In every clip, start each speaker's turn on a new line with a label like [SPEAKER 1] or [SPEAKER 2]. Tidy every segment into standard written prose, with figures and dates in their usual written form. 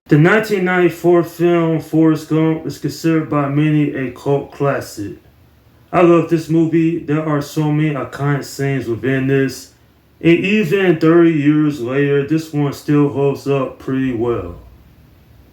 [SPEAKER 1] The 1994 film Forrest Gump is considered by many a cult classic. I love this movie. There are so many iconic scenes within this, and even 30 years later, this one still holds up pretty well.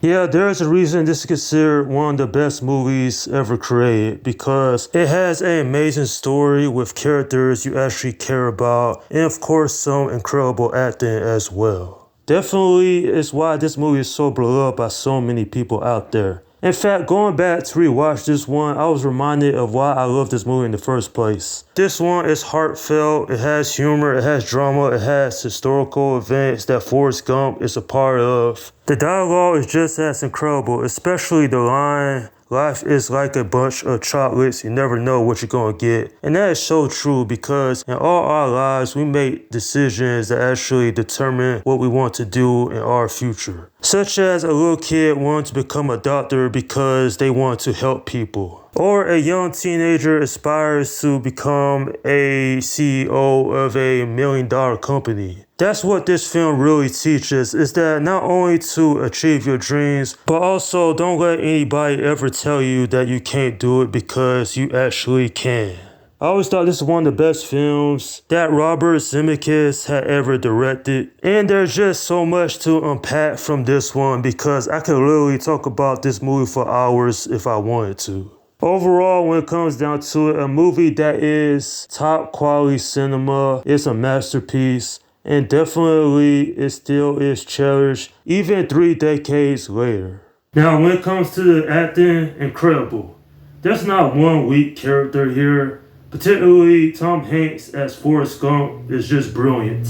[SPEAKER 1] Yeah, there's a reason this is considered one of the best movies ever created because it has an amazing story with characters you actually care about, and of course, some incredible acting as well. Definitely is why this movie is so beloved by so many people out there. In fact, going back to rewatch this one, I was reminded of why I love this movie in the first place. This one is heartfelt, it has humor, it has drama, it has historical events that Forrest Gump is a part of. The dialogue is just as incredible, especially the line, "Life is like a bunch of chocolates, you never know what you're gonna get." And that is so true because in all our lives, we make decisions that actually determine what we want to do in our future. Such as a little kid wanting to become a doctor because they want to help people. Or a young teenager aspires to become a CEO of a $1 million company. That's what this film really teaches, is that not only to achieve your dreams, but also don't let anybody ever tell you that you can't do it because you actually can. I always thought this was one of the best films that Robert Zemeckis had ever directed. And there's just so much to unpack from this one because I could literally talk about this movie for hours if I wanted to. Overall, when it comes down to it, a movie that is top quality cinema, it's a masterpiece, and definitely it still is cherished even 3 decades later. Now, when it comes to the acting, incredible. There's not one weak character here. Particularly Tom Hanks as Forrest Gump is just brilliant.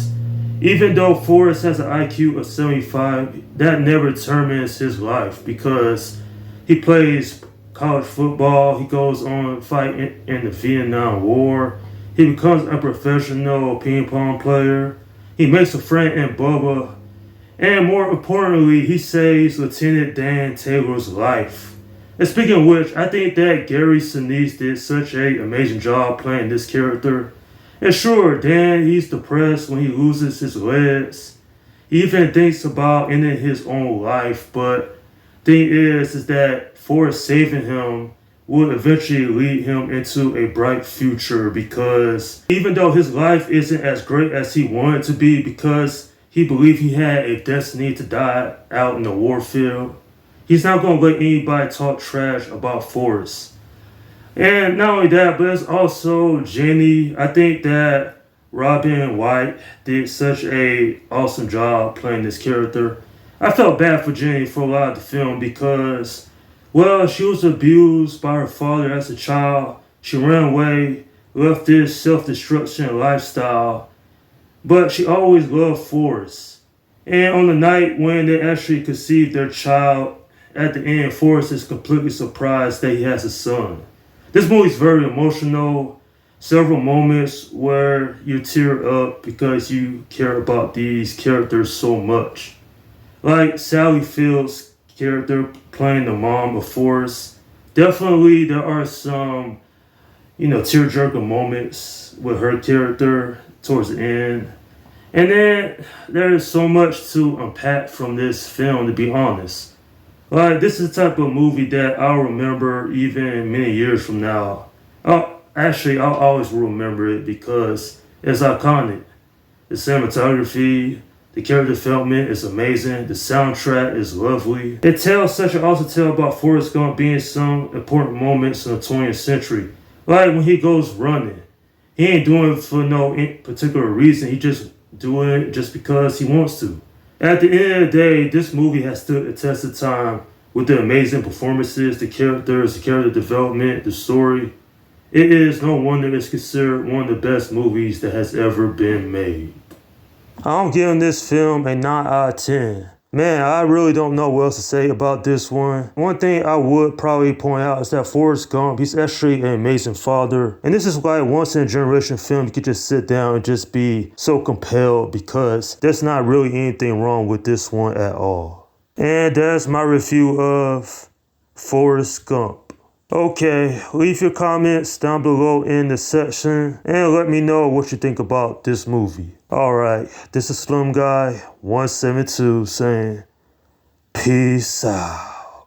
[SPEAKER 1] Even though Forrest has an IQ of 75, that never determines his life because he plays college football, he goes on to fight in the Vietnam War, he becomes a professional ping pong player, he makes a friend in Bubba, and more importantly, he saves Lieutenant Dan Taylor's life. And speaking of which, I think that Gary Sinise did such an amazing job playing this character. And sure, Dan, he's depressed when he loses his legs. He even thinks about ending his own life, but thing is that Forrest saving him will eventually lead him into a bright future because even though his life isn't as great as he wanted to be because he believed he had a destiny to die out in the war field, he's not going to let anybody talk trash about Forrest. And not only that, but it's also Jenny. I think that Robin White did such a awesome job playing this character. I felt bad for Jenny for a lot of the film because, well, she was abused by her father as a child. She ran away, left this self-destruction lifestyle, but she always loved Forrest. And on the night when they actually conceived their child, at the end, Forrest is completely surprised that he has a son. This movie is very emotional. Several moments where you tear up because you care about these characters so much. Like Sally Field's character playing the mom of Forrest. Definitely there are some, tearjerker moments with her character towards the end. And then there's so much to unpack from this film, to be honest. Like, this is the type of movie that I'll remember even many years from now. I'll always remember it because it's iconic. The cinematography, the character development is amazing. The soundtrack is lovely. It tells such an awesome tale about Forrest Gump being some important moments in the 20th century. Like when he goes running. He ain't doing it for no particular reason. He just doing it just because he wants to. At the end of the day, this movie has stood the test of time with the amazing performances, the characters, the character development, the story. It is no wonder it's considered one of the best movies that has ever been made. I'm giving this film a 9 out of 10. Man, I really don't know what else to say about this one. One thing I would probably point out is that Forrest Gump, he's actually an amazing father. And this is like once in a generation film you could just sit down and just be so compelled because there's not really anything wrong with this one at all. And that's my review of Forrest Gump. Okay, leave your comments down below in the section and let me know what you think about this movie. Alright, this is Slim Guy 172 saying Peace out.